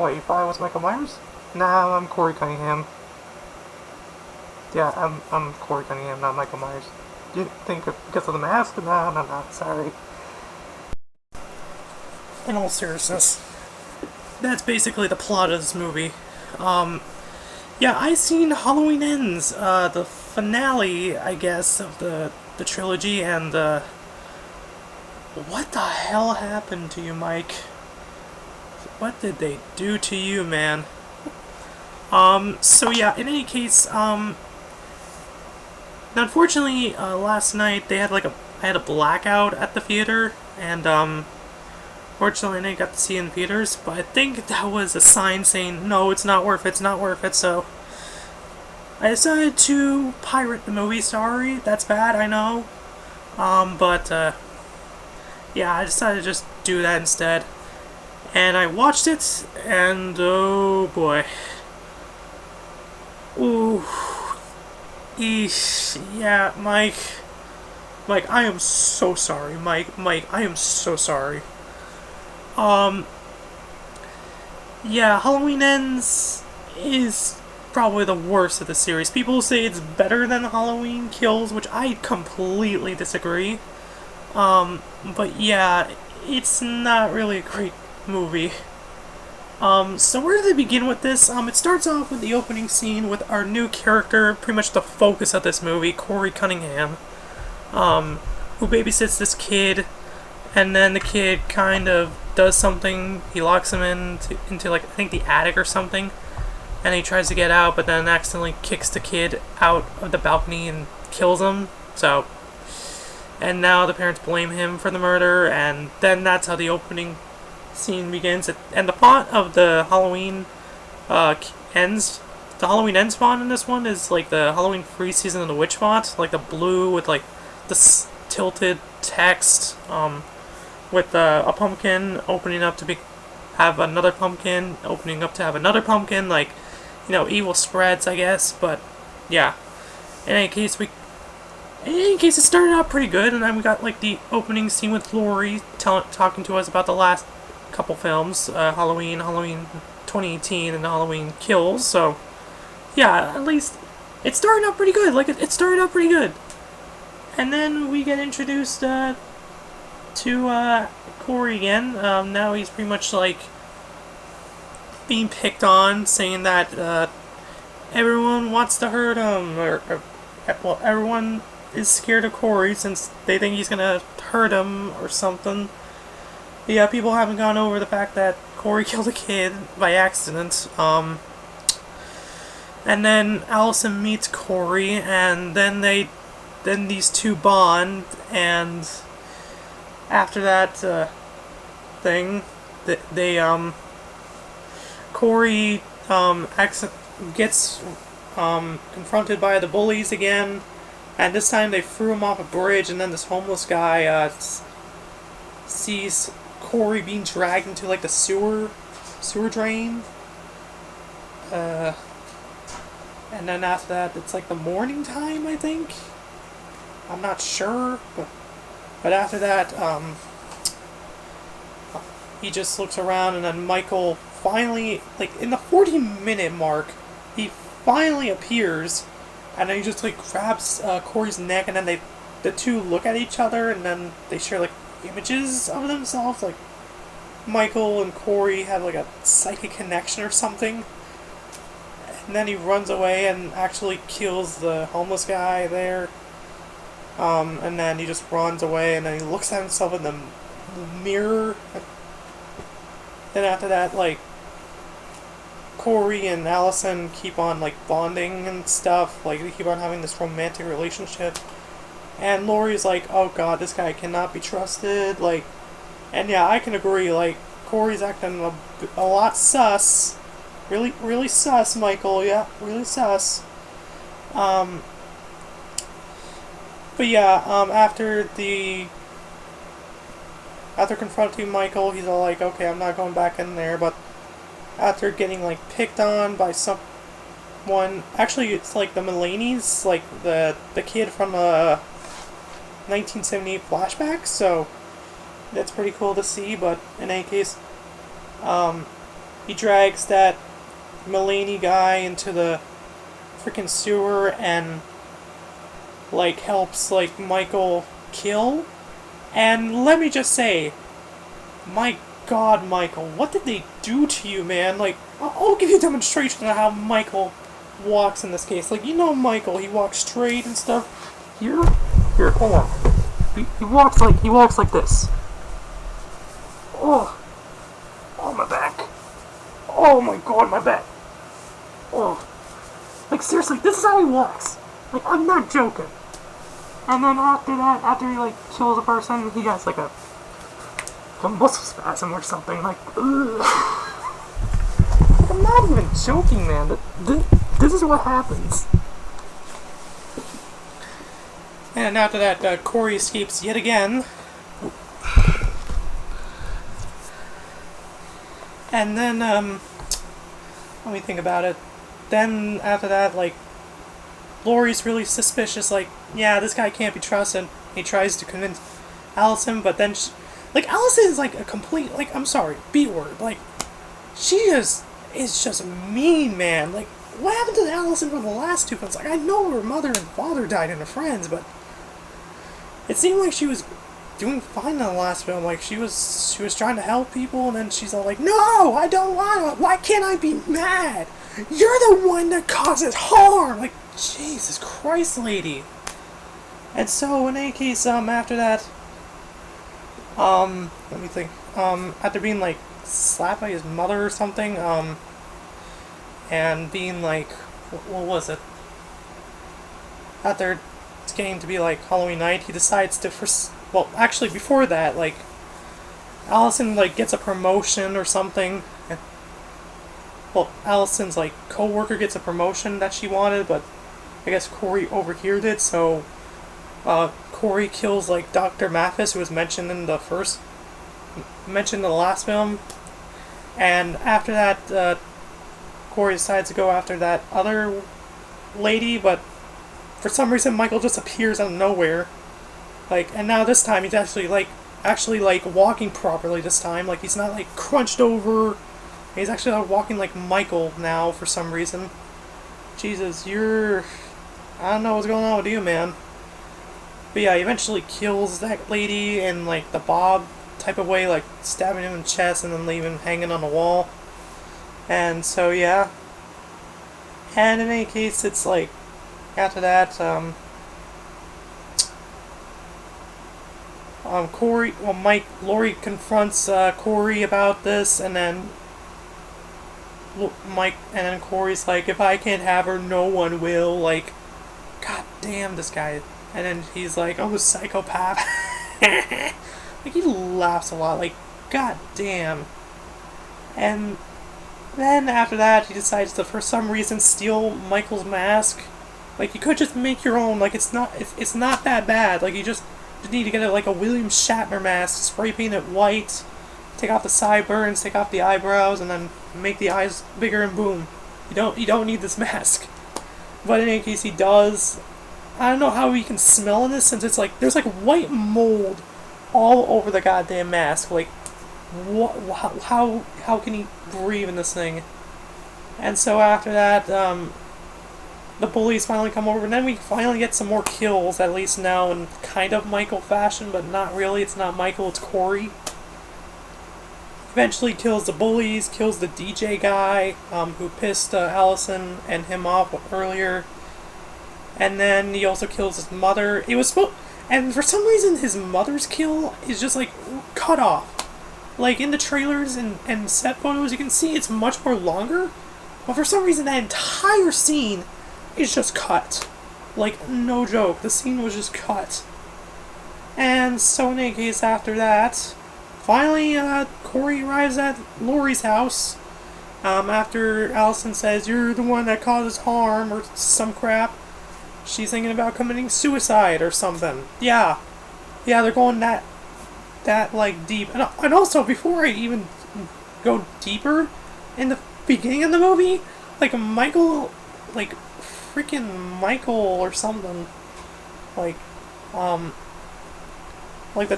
wait, if I was Michael Myers? Nah, I'm Corey Cunningham. Yeah, I'm Corey Cunningham, not Michael Myers. You think because of the mask? No, sorry. In all seriousness, that's basically the plot of this movie. Yeah, I seen Halloween Ends, the finale, I guess, of the trilogy, and, what the hell happened to you, Mike? What did they do to you, man? So yeah, in any case, unfortunately, last night I had a blackout at the theater, and, fortunately I didn't get to see it in theaters, but I think that was a sign saying, no, it's not worth it, so I decided to pirate the movie. Sorry, that's bad, I know. But, yeah, I decided to just do that instead. And I watched it, and oh boy. Ooh. Eesh. Yeah, Mike, I am so sorry. Mike, I am so sorry. Yeah, Halloween Ends is probably the worst of the series. People say it's better than Halloween Kills, which I completely disagree. But yeah, it's not really a great movie. So where do they begin with this? It starts off with the opening scene with our new character, pretty much the focus of this movie, Corey Cunningham, who babysits this kid, and then the kid kind of does something. He locks him into like, I think the attic or something, and he tries to get out, but then accidentally kicks the kid out of the balcony and kills him. So, and now the parents blame him for the murder, and then that's how the opening scene begins. And the font of the Halloween ends, the Halloween Ends font in this one is like the Halloween Free Season of the Witch font, like the blue with like the tilted text, with a pumpkin opening up to have another pumpkin, opening up to have another pumpkin, like, you know, evil spreads, I guess. But yeah, in any case, it started out pretty good, and then we got like the opening scene with Laurie talking to us about the last couple films, Halloween 2018, and Halloween Kills. So yeah, at least it started out pretty good. Like, it started out pretty good, and then we get introduced to Corey again. Now he's pretty much like being picked on, saying that everyone wants to hurt him, well, everyone is scared of Corey since they think he's gonna hurt him or something. Yeah, people haven't gone over the fact that Corey killed a kid by accident. And then Allison meets Corey, and then these two bond, and after that thing, Corey gets confronted by the bullies again, and this time they threw him off a bridge, and then this homeless guy sees Corey being dragged into like the sewer drain. And then after that, it's like the morning time, I think. I'm not sure, but after that, he just looks around, and then Michael finally, like in the 40-minute mark, he finally appears, and then he just like grabs Corey's neck, and then the two look at each other, and then they share like images of themselves, like Michael and Corey have like a psychic connection or something. And then he runs away and actually kills the homeless guy there. And then he just runs away, and then he looks at himself in the mirror. Then after that, like, Corey and Allison keep on like bonding and stuff. Like, they keep on having this romantic relationship. And Laurie's like, oh god, this guy cannot be trusted. Like, and yeah, I can agree. Like, Corey's acting a lot sus. Really, really sus, Michael. Yeah, really sus. But yeah, after confronting Michael, he's all like, okay, I'm not going back in there. But after getting like picked on by someone, actually it's like the Mulaney's, like the kid from the 1978 flashback. So that's pretty cool to see. But in any case, he drags that Mulaney guy into the freaking sewer and, like, helps, like, Michael kill. And let me just say, my god, Michael, what did they do to you, man? Like, I'll give you a demonstration of how Michael walks in this case. Like, you know Michael, he walks straight and stuff. Here, hold on. He walks like this. Oh, my back. Oh my god, my back. Oh, like seriously, this is how he walks. Like, I'm not joking. And then after that, after he like kills a person, he has like a muscle spasm or something. Like, ugh. I'm not even joking, man. This is what happens. And after that, Corey escapes yet again. And then, let me think about it. Then, after that, like, Laurie's really suspicious, like, yeah, this guy can't be trusted. He tries to convince Allison, but then, like, Allison is, like, a complete, like, I'm sorry, B-word. Like, she is just mean, man. Like, what happened to Allison from the last two films? Like, I know her mother and father died and her friends, but it seemed like she was doing fine in the last film. Like, she was trying to help people, and then she's all like, no, I don't want to. Why can't I be mad? You're the one that causes harm. Like, Jesus Christ, lady. And so, in any case, after that, let me think, after being, like, slapped by his mother or something, and being, like, what was it? After it's getting to be, like, Halloween night, he decides to, well, actually, before that, like, Allison, like, gets a promotion or something, and, well, Allison's, like, co-worker gets a promotion that she wanted, but I guess Corey overheard it, so, Corey kills, like, Dr. Mathis, who was mentioned in the last film, and after that, Corey decides to go after that other lady, but for some reason Michael just appears out of nowhere, like, and now this time he's actually walking properly this time, like, he's not, like, crunched over, he's actually walking like Michael now for some reason. Jesus, I don't know what's going on with you, man. But yeah, he eventually kills that lady in, like, the Bob type of way, like, stabbing him in the chest and then leaving him hanging on the wall. And so, yeah. And in any case, it's, like, after that, Laurie confronts, Corey about this, and then Corey's like, if I can't have her, no one will, like, god damn this guy. And then he's like, I'm a psychopath. Like, he laughs a lot, like, god damn. And then after that, he decides to, for some reason, steal Michael's mask. Like, you could just make your own, like, it's not that bad. Like, you just need to get like a William Shatner mask, spray paint it white, take off the sideburns, take off the eyebrows, and then make the eyes bigger, and boom. You don't need this mask. But in any case, he does. I don't know how he can smell in this, since it's like, there's like white mold all over the goddamn mask. Like, what? How can he breathe in this thing? And so after that, the bullies finally come over, and then we finally get some more kills, at least now in kind of Michael fashion, but not really. It's not Michael, it's Corey. Eventually kills the bullies, kills the DJ guy, who pissed Allison and him off earlier. And then he also kills his mother. And for some reason his mother's kill is just like cut off. Like in the trailers and set photos, you can see it's much more longer. But for some reason that entire scene is just cut. Like, no joke, the scene was just cut. And so in any case, after that, finally, Corey arrives at Laurie's house. After Allison says, you're the one that causes harm, or some crap. She's thinking about committing suicide or something. Yeah, they're going that like, deep. And also, before I even go deeper, in the beginning of the movie, like, Michael, like, freaking Michael or something, like the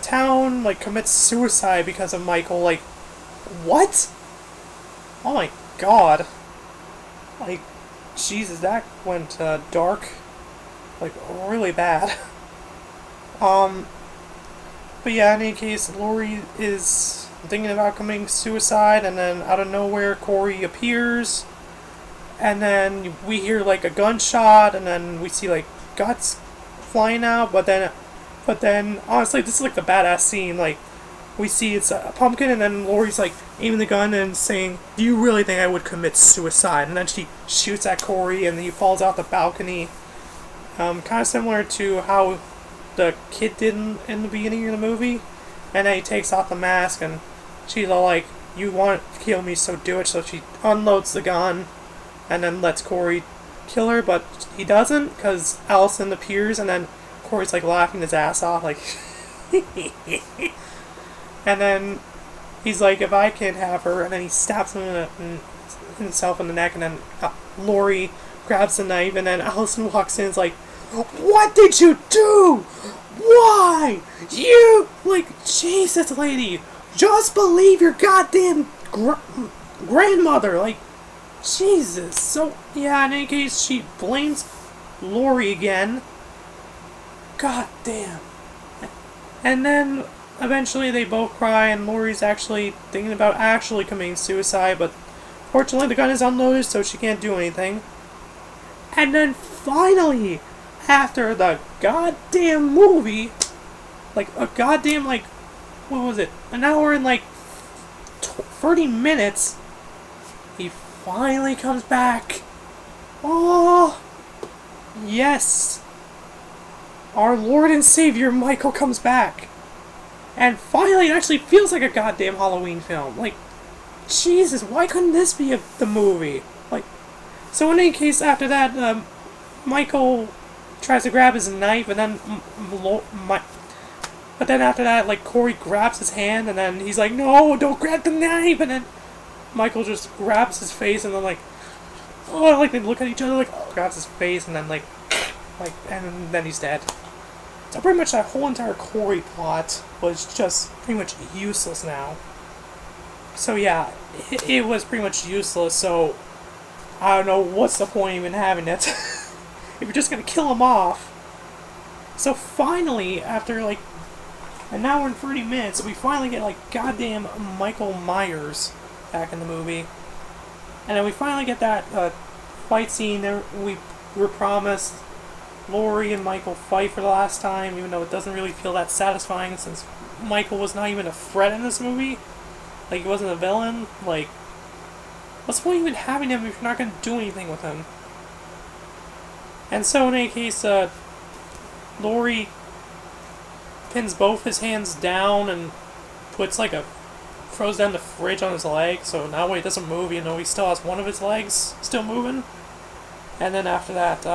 town, like, commits suicide because of Michael. Like, what? Oh my god. Like, Jesus, that went dark. Like, really bad. um, but yeah, in any case, Lori is thinking about committing suicide, and then out of nowhere, Corey appears, and then we hear like a gunshot, and then we see like guts flying out, but then honestly, this is like the badass scene. Like, we see it's a pumpkin, and then Lori's like aiming the gun and saying, "Do you really think I would commit suicide?" And then she shoots at Corey, and then he falls out the balcony. Kind of similar to how the kid did in the beginning of the movie. And then he takes off the mask, and she's all like, "You want to kill me, so do it." So she unloads the gun, and then lets Corey kill her, but he doesn't, because Allison appears, and then Corey's like laughing his ass off, like, and then he's like, "If I can't have her," and then he stabs himself in the neck, and then Lori grabs the knife, and then Allison walks in and is like, "What did you do? Why? You, like, Jesus, lady, just believe your goddamn grandmother, like, Jesus." So, yeah, in any case, she blames Lori again. God damn. And then, eventually, they both cry, and Lori's actually thinking about actually committing suicide, but fortunately, the gun is unloaded, so she can't do anything. And then, finally, after the goddamn movie, like, a goddamn, like, what was it, an hour and, like, 30 minutes, he finally comes back. Oh, yes. Our Lord and Savior Michael comes back. And finally, it actually feels like a goddamn Halloween film. Like, Jesus, why couldn't this be the movie? Like, so in any case, after that, Michael tries to grab his knife, and then but then after that, like, Corey grabs his hand, and then he's like, "No, don't grab the knife!" And then Michael just grabs his face, and then like, oh, like they look at each other, like, oh, grabs his face, and then like, and then he's dead. So pretty much that whole entire Corey plot was just pretty much useless now. So yeah, it was pretty much useless. So I don't know what's the point even having it if you're just gonna kill him off. So finally, after like an hour and 30 minutes, we finally get like goddamn Michael Myers back in the movie, and then we finally get that fight scene there. We were promised Lori and Michael fight for the last time, even though it doesn't really feel that satisfying since Michael was not even a threat in this movie. Like, he wasn't a villain. Like, what's the point even having him if you're not going to do anything with him? And so, in any case, Lori pins both his hands down and puts like throws down the fridge on his leg, so now when he doesn't move, you know, he still has one of his legs still moving. And then after that,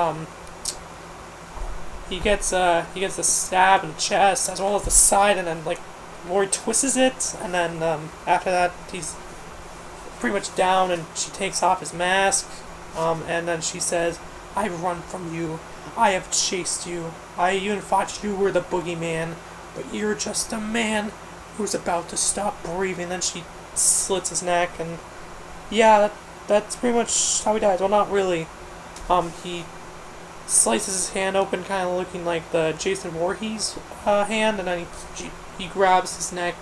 he gets a stab in the chest as well as the side, and then like Lori twists it, and then after that he's pretty much down, and she takes off his mask, and then she says, "I've run from you. I have chased you. I even thought you were the boogeyman, but you're just a man who's about to stop breathing." Then she slits his neck, and yeah, that's pretty much how he dies. Well, not really. He slices his hand open, kind of looking like the Jason Voorhees hand, and then he grabs his neck.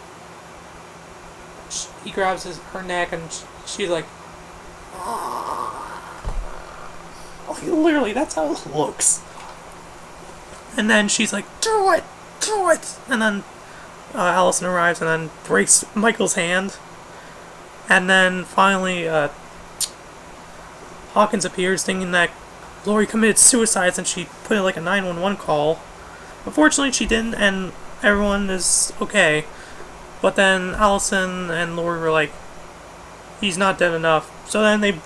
He grabs her neck, and she's like, like, literally, that's how it looks. And then she's like, "Do it! Do it!" And then Allison arrives and then breaks Michael's hand. And then finally, Hawkins appears, thinking that Lori committed suicide since she put in like a 911 call. Unfortunately, she didn't, and everyone is okay. But then Allison and Lori were like, "He's not dead enough." So then they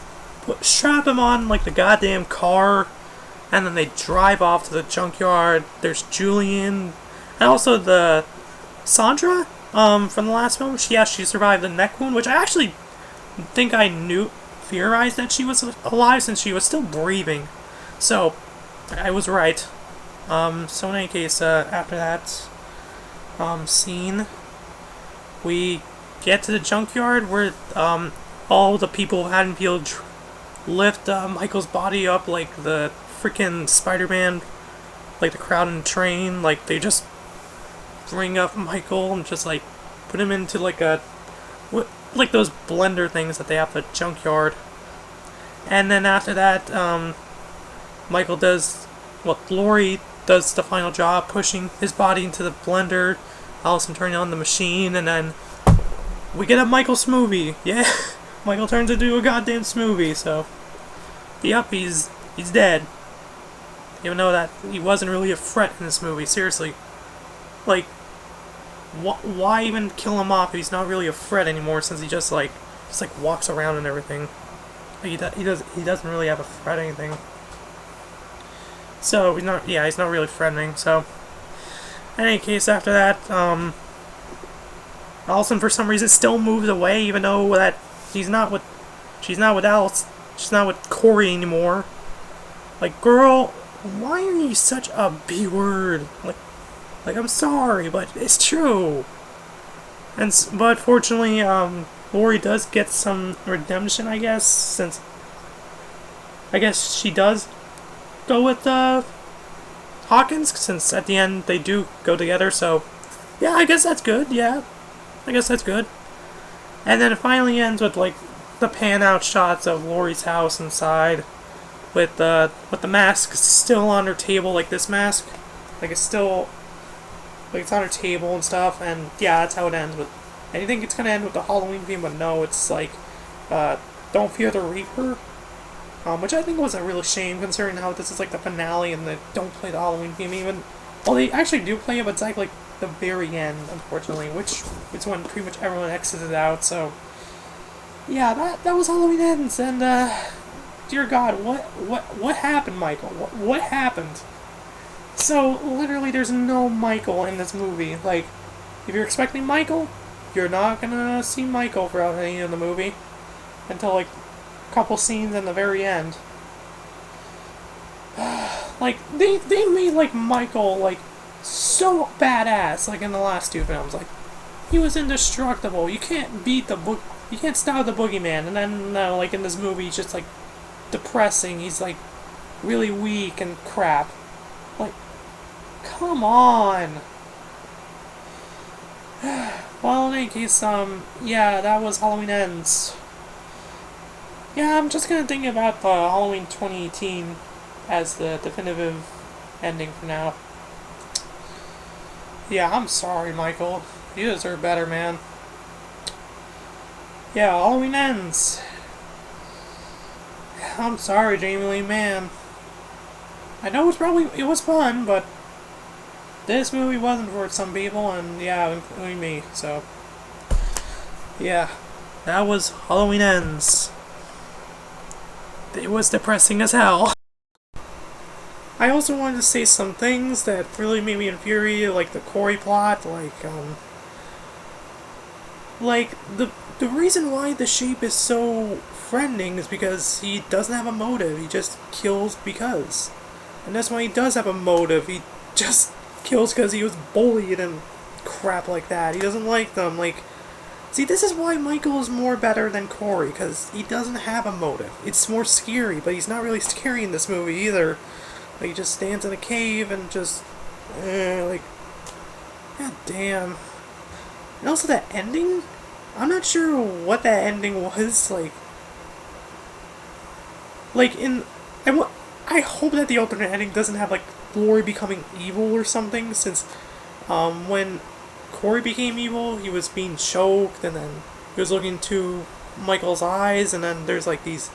strap him on like the goddamn car, and then they drive off to the junkyard. There's Julian, and also the Sandra from the last film. She survived the neck wound, which I actually think I theorized that she was alive since she was still breathing. So I was right. So in any case, after that scene, we get to the junkyard where all the people of Haddonfield lift Michael's body up like the freaking Spider-Man, like the crowd in the train. Like, they just bring up Michael and just like put him into like like those blender things that they have at the junkyard. And then after that, Michael does, well, Laurie does the final job, pushing his body into the blender, Allison turning on the machine, and then we get a Michael smoothie. Yeah, Michael turns into a goddamn smoothie. So, yep, he's dead. Even though that he wasn't really a threat in this movie. Seriously, like, why even kill him off if he's not really a threat anymore? Since he just walks around and everything. Like, he doesn't really have a threat or anything. So he's not really threatening. So, in any case, after that, Allison for some reason still moves away, even though that she's not with Alice, she's not with Corey anymore. Like, girl, why are you such a B word? Like, I'm sorry, but it's true. But fortunately, Laurie does get some redemption, I guess, since I guess she does go with Hawkins, since at the end they do go together. So, yeah, I guess that's good. Yeah, I guess that's good. And then it finally ends with like the pan out shots of Laurie's house inside, with the mask still on her table, like this mask, like it's still. Like, it's on her table and stuff, and yeah, that's how it ends. With, and you think it's gonna end with the Halloween theme, but no, it's like, Don't Fear the Reaper, which I think was a real shame, considering how this is like the finale and they don't play the Halloween theme even. Well, they actually do play it, but it's like the very end, unfortunately, which is when pretty much everyone exited out. So, yeah, that was Halloween Ends, and dear God, what happened, Michael? What happened? So, literally, there's no Michael in this movie. Like, if you're expecting Michael, you're not gonna see Michael throughout any of the movie until, like, a couple scenes in the very end. Like, they made, like, Michael, like, so badass, like, in the last two films. Like, he was indestructible. You can't you can't stop the boogeyman. And then, like, in this movie, he's just, like, depressing. He's, like, really weak and crap. Like, come on. Well, in any case, yeah, that was Halloween Ends. Yeah, I'm just gonna think about Halloween 2018 as the definitive ending for now. Yeah, I'm sorry, Michael. You deserve better, man. Yeah, Halloween Ends. I'm sorry, Jamie Lee, man. I know it was fun, but this movie wasn't for some people, and yeah, including me, so. Yeah, that was Halloween Ends. It was depressing as hell. I also wanted to say some things that really made me infuriated, like the Corey plot, like the reason why the Shape is so friending is because he doesn't have a motive, he just kills because. And that's why he does have a motive, he just kills because he was bullied and crap like that. He doesn't like them, like. See, this is why Michael is more better than Corey, because he doesn't have a motive. It's more scary, but he's not really scary in this movie either. Like, he just stands in a cave and just, like, god damn. And also that ending? I'm not sure what that ending was, like I hope that the alternate ending doesn't have, like, Laurie becoming evil or something, since, when Corey became evil, he was being choked, and then he was looking into Michael's eyes, and then there's, like, these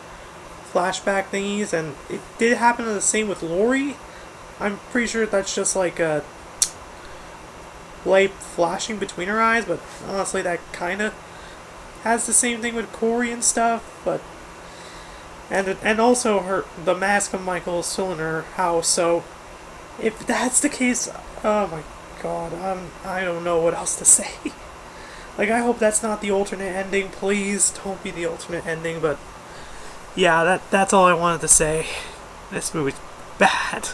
flashback thingies, and it did happen the same with Laurie. I'm pretty sure that's just like a light flashing between her eyes, but honestly that kinda has the same thing with Corey and stuff, but and also the mask of Michael is still in her house, so if that's the case, oh my god, I don't know what else to say. Like, I hope that's not the alternate ending, please don't be the alternate ending, but yeah, that's all I wanted to say. This movie's bad.